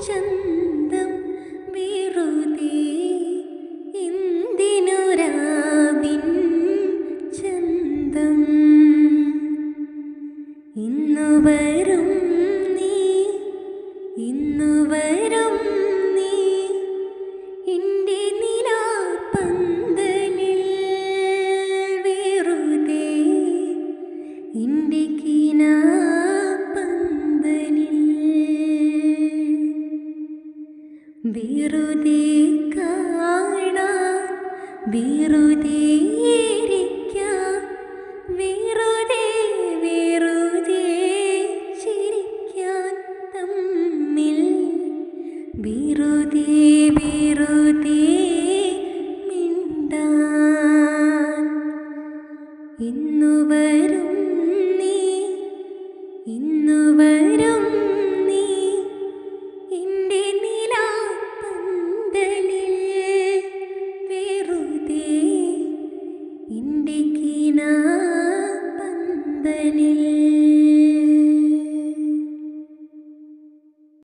ചന്തം വെറുതെ എന്തിനുരാവിൻ ചന്തം ഇന്നു വരും നീ ഇന്നു വരും നീ എൻ്റെ നിലാപ്പന്തലിൽ വെറുതെ എൻ്റെ കിനാപ്പന്തലിൽ വെറുതെ കാണാൻ വെറുതെ ഇരിക്കാൻ വെറുതെ വെറുതെ ചിരിക്കാൻ തമ്മിൽ വെറുതെ വെറുതെ മിണ്ടാൻ ഇന്നു വരും നീ ഇന്നു വരും